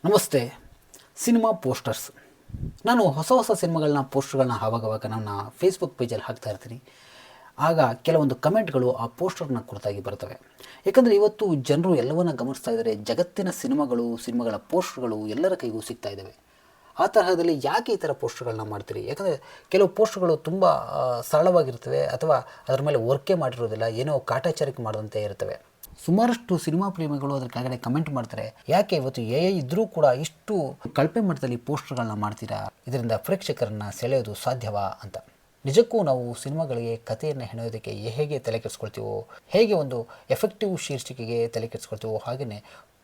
ನಮಸ್ತೆ. Cinema posters. ನಾನು ಹೊಸ ಸಿನಿಮಾಗಳನ್ನ ಪೋಸ್ಟರ್ಗಳನ್ನ ಆವಾಗವಾಗ ನನ್ನ ಫೇಸ್ಬುಕ್ ಪೇಜಲ್ಲಿ ಹಾಕ್ತಾ ಇರ್ತೀನಿ. ಆಗ ಕೆಲವೊಂದು ಕಮೆಂಟ್ಗಳು ಆ ಪೋಸ್ಟರ್ನ ಕುರಿತಾಗಿ ಬರ್ತವೆ. ಯಾಕಂದರೆ ಇವತ್ತು ಜನರು ಎಲ್ಲವನ್ನ ಗಮನಿಸ್ತಾ ಇದ್ದಾರೆ. ಜಗತ್ತಿನ ಸಿನಿಮಾಗಳ ಪೋಸ್ಟರ್ಗಳು ಎಲ್ಲರ ಕೈಗೂ ಸಿಗ್ತಾ ಇದ್ದಾವೆ. ಆ ತರಹದಲ್ಲಿ ಯಾಕೆ ಈ ಥರ ಪೋಸ್ಟರ್ಗಳನ್ನ ಮಾಡ್ತೀರಿ? ಯಾಕಂದರೆ ಕೆಲವು ಪೋಸ್ಟರ್ಗಳು ತುಂಬ ಸರಳವಾಗಿರ್ತವೆ ಅಥವಾ ಅದರ ಮೇಲೆ ವರ್ಕೇ ಮಾಡಿರೋದಿಲ್ಲ, ಏನೋ ಕಾಟಾಚಾರಕ್ಕೆ ಮಾಡಿದಂತೆ ಇರ್ತವೆ. ಸುಮಾರಷ್ಟು ಸಿನಿಮಾ ಪ್ರೇಮಿಗಳು ಅದರ ಕೆಳಗಡೆ ಕಮೆಂಟ್ ಮಾಡ್ತಾರೆ, ಯಾಕೆ ಇವತ್ತು AI ಇದ್ದರೂ ಕೂಡ ಇಷ್ಟು ಕಳಪೆ ಮಟ್ಟದಲ್ಲಿ ಪೋಸ್ಟರ್ಗಳನ್ನ ಮಾಡ್ತೀರಾ, ಇದರಿಂದ ಪ್ರೇಕ್ಷಕರನ್ನು ಸೆಳೆಯೋದು ಸಾಧ್ಯವಾ ಅಂತ. ನಿಜಕ್ಕೂ ನಾವು ಸಿನಿಮಾಗಳಿಗೆ ಕಥೆಯನ್ನು ಹೆಣೆಯೋದಕ್ಕೆ ಹೇಗೆ ತಲೆ ಕೆಡಿಸ್ಕೊಳ್ತೀವೋ, ಹೇಗೆ ಒಂದು ಎಫೆಕ್ಟಿವ್ ಶೀರ್ಷಿಕೆಗೆ ತಲೆ ಕೆಡಿಸ್ಕೊಳ್ತೀವೋ, ಹಾಗೆಯೇ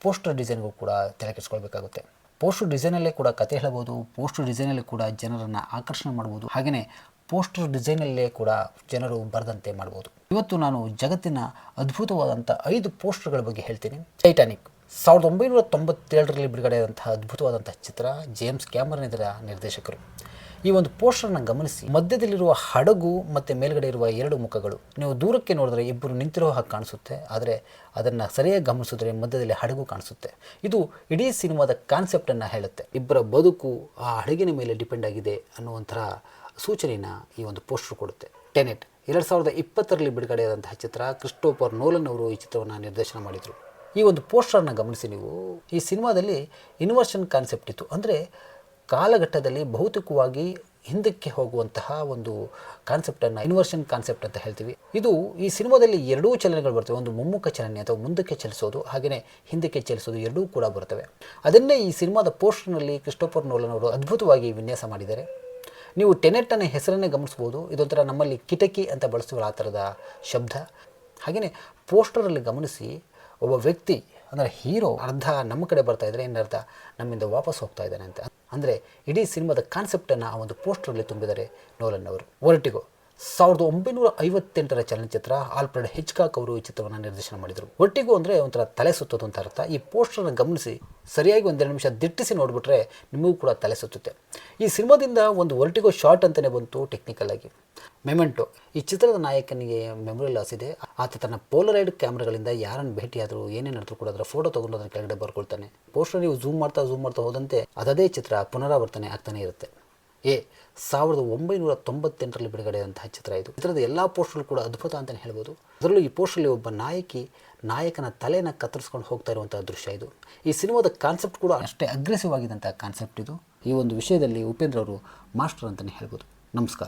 ಪೋಸ್ಟರ್ ಡಿಸೈನ್ಗೂ ಕೂಡ ತಲೆ ಕೆಡಿಸ್ಕೊಳ್ಬೇಕಾಗುತ್ತೆ. ಪೋಸ್ಟರ್ ಡಿಸೈನಲ್ಲೇ ಕೂಡ ಕತೆ ಹೇಳಬಹುದು, ಪೋಸ್ಟರ್ ಡಿಸೈನಲ್ಲೇ ಕೂಡ ಜನರನ್ನು ಆಕರ್ಷಣೆ ಮಾಡ್ಬೋದು, ಹಾಗೆಯೇ ಪೋಸ್ಟರ್ ಡಿಸೈನಲ್ಲೇ ಕೂಡ ಜನರು ಬರೆದಂತೆ ಮಾಡ್ಬೋದು. ಇವತ್ತು ನಾನು ಜಗತ್ತಿನ ಅದ್ಭುತವಾದಂಥ 5 ಪೋಸ್ಟರ್ಗಳ ಬಗ್ಗೆ ಹೇಳ್ತೀನಿ. ಟೈಟಾನಿಕ್ 1997ರಲ್ಲಿ ಬಿಡುಗಡೆಯಾದಂತಹ ಅದ್ಭುತವಾದಂತಹ ಚಿತ್ರ. ಜೇಮ್ಸ್ ಕ್ಯಾಮರನ್ ಇದರ ನಿರ್ದೇಶಕರು. ಈ ಒಂದು ಪೋಸ್ಟರ್ನ ಗಮನಿಸಿ. ಮಧ್ಯದಲ್ಲಿರುವ ಹಡಗು ಮತ್ತು ಮೇಲ್ಗಡೆ ಇರುವ 2 ಮುಖಗಳು, ನೀವು ದೂರಕ್ಕೆ ನೋಡಿದ್ರೆ ಇಬ್ಬರು ನಿಂತಿರೋ ಹಾಗೆ ಕಾಣಿಸುತ್ತೆ, ಆದರೆ ಅದನ್ನು ಸರಿಯಾಗಿ ಗಮನಿಸಿದ್ರೆ ಮಧ್ಯದಲ್ಲಿ ಹಡಗು ಕಾಣಿಸುತ್ತೆ. ಇದು ಇಡೀ ಸಿನಿಮಾದ ಕಾನ್ಸೆಪ್ಟನ್ನು ಹೇಳುತ್ತೆ. ಇಬ್ಬರ ಬದುಕು ಆ ಹಡಗಿನ ಮೇಲೆ ಡಿಪೆಂಡ್ ಆಗಿದೆ ಅನ್ನುವಂಥ ಸೂಚನೆಯನ್ನು ಈ ಒಂದು ಪೋಸ್ಟರ್ ಕೊಡುತ್ತೆ. ಟೆನೆಟ್ 2020ರಲ್ಲಿ ಬಿಡುಗಡೆಯಾದಂತಹ ಚಿತ್ರ. ಕ್ರಿಸ್ಟೋಫರ್ ನೋಲನ್ ಅವರು ಈ ಚಿತ್ರವನ್ನು ನಿರ್ದೇಶನ ಮಾಡಿದರು. ಈ ಒಂದು ಪೋಸ್ಟರ್ನ ಗಮನಿಸಿ ನೀವು. ಈ ಸಿನಿಮಾದಲ್ಲಿ ಇನ್ವರ್ಷನ್ ಕಾನ್ಸೆಪ್ಟ್ ಇತ್ತು. ಅಂದರೆ ಕಾಲಘಟ್ಟದಲ್ಲಿ ಭೌತಿಕವಾಗಿ ಹಿಂದಕ್ಕೆ ಹೋಗುವಂತಹ ಒಂದು ಕಾನ್ಸೆಪ್ಟನ್ನು ಇನ್ವರ್ಷನ್ ಕಾನ್ಸೆಪ್ಟ್ ಅಂತ ಹೇಳ್ತೀವಿ. ಇದು ಈ ಸಿನಿಮಾದಲ್ಲಿ 2 ಚಲನೆಗಳು ಬರ್ತವೆ. ಒಂದು ಮುಮ್ಮುಖ ಚಲನೆ ಅಥವಾ ಮುಂದಕ್ಕೆ ಚಲಿಸೋದು, ಹಾಗೆಯೇ ಹಿಂದಕ್ಕೆ ಚಲಿಸೋದು, ಎರಡೂ ಕೂಡ ಬರ್ತವೆ. ಅದನ್ನೇ ಈ ಸಿನಿಮಾದ ಪೋಸ್ಟರ್ನಲ್ಲಿ ಕ್ರಿಸ್ಟೋಫರ್ ನೋಲನ್ ಅವರು ಅದ್ಭುತವಾಗಿ ವಿನ್ಯಾಸ ಮಾಡಿದ್ದಾರೆ. ನೀವು ಟೆನೆಟ್ಟನ್ನು ಹೆಸರನ್ನೇ ಗಮನಿಸ್ಬೋದು. ಇದೊಂಥರ ನಮ್ಮಲ್ಲಿ ಕಿಟಕಿ ಅಂತ ಬಳಸ್ತೀವಲ್ಲ ಆ ಥರದ ಶಬ್ದ. ಹಾಗೆಯೇ ಪೋಸ್ಟರಲ್ಲಿ ಗಮನಿಸಿ, ಒಬ್ಬ ವ್ಯಕ್ತಿ ಅಂದರೆ ಹೀರೋ ಅರ್ಧ ನಮ್ಮ ಕಡೆ ಬರ್ತಾ ಇದ್ದರೆ ಇನ್ನರ್ಧ ನಮ್ಮಿಂದ ವಾಪಸ್ ಹೋಗ್ತಾ ಇದ್ದಾನೆ ಅಂತ. ಅಂದರೆ ಇಡೀ ಸಿನಿಮಾದ ಕಾನ್ಸೆಪ್ಟನ್ನು ಆ ಒಂದು ಪೋಸ್ಟರಲ್ಲಿ ತುಂಬಿದ್ದಾರೆ ನೋಲನ್ ಅವರು. ವರ್ಟಿಗೋ 1958ರ ಚಲನಚಿತ್ರ. ಆಲ್ಫ್ರೆಡ್ ಹಿಚ್ಕಾಕ್ ಅವರು ಈ ಚಿತ್ರವನ್ನು ನಿರ್ದೇಶನ ಮಾಡಿದರು. ವರ್ಟಿಗೋ ಅಂದರೆ ಒಂಥರ ತಲೆ ಸುತ್ತೋದು ಅಂತ ಅರ್ಥ. ಈ ಪೋಸ್ಟರ್ನ ಗಮನಿಸಿ, ಸರಿಯಾಗಿ 1-2 ನಿಮಿಷ ದಿಟ್ಟಿಸಿ ನೋಡಿಬಿಟ್ರೆ ನಿಮಗೂ ಕೂಡ ತಲೆ ಸುತ್ತುತ್ತೆ. ಈ ಸಿನಿಮಾದಿಂದ ಒಂದು ವರ್ಟಿಗೋ ಶಾರ್ಟ್ ಅಂತಲೇ ಬಂತು ಟೆಕ್ನಿಕಲ್ ಆಗಿ. ಮೆಮೆಂಟೋ ಈ ಚಿತ್ರದ ನಾಯಕನಿಗೆ ಮೆಮೊರಿ ಲಾಸ್ ಇದೆ. ಆತ ತನ್ನ ಪೋಲರೈಡ್ ಕ್ಯಾಮ್ರಾಗಳಿಂದ ಯಾರನ್ನು ಭೇಟಿಯಾದರೂ ಏನೇ ನಡೆದರೂ ಕೂಡ ಅದರ ಫೋಟೋ ತೊಗೊಂಡು ಅದನ್ನು ಕೆಳಗಡೆ ಬರ್ಕೊಳ್ತಾನೆ. ಪೋಸ್ಟರ್ ನೀವು ಝೂಮ್ ಮಾಡ್ತಾ ಹೋದಂತೆ ಅದೇ ಚಿತ್ರ ಪುನರಾವರ್ತನೆ ಆಗ್ತಾನೆ ಇರುತ್ತೆ. 1998ರಲ್ಲಿ ಬಿಡುಗಡೆಯಾದಂತಹ ಚಿತ್ರ ಇದು. ಚಿತ್ರದ ಎಲ್ಲ ಪೋಸ್ಟರ್ಗಳು ಕೂಡ ಅದ್ಭುತ ಅಂತಲೇ ಹೇಳ್ಬೋದು. ಅದರಲ್ಲೂ ಈ ಪೋಸ್ಟರಲ್ಲಿ ಒಬ್ಬ ನಾಯಕನ ತಲೆಯನ್ನು ಕತ್ತರಿಸ್ಕೊಂಡು ಹೋಗ್ತಾ ಇರುವಂತಹ ದೃಶ್ಯ ಇದು. ಈ ಸಿನಿಮಾದ ಕಾನ್ಸೆಪ್ಟ್ ಕೂಡ ಅಷ್ಟೇ ಅಗ್ರೆಸಿವ್ ಆಗಿದ್ದಂತಹ ಕಾನ್ಸೆಪ್ಟ್ ಇದು. ಈ ಒಂದು ವಿಷಯದಲ್ಲಿ ಉಪೇಂದ್ರ ಅವರು ಮಾಸ್ಟರ್ ಅಂತಲೇ ಹೇಳ್ಬೋದು. ನಮಸ್ಕಾರ.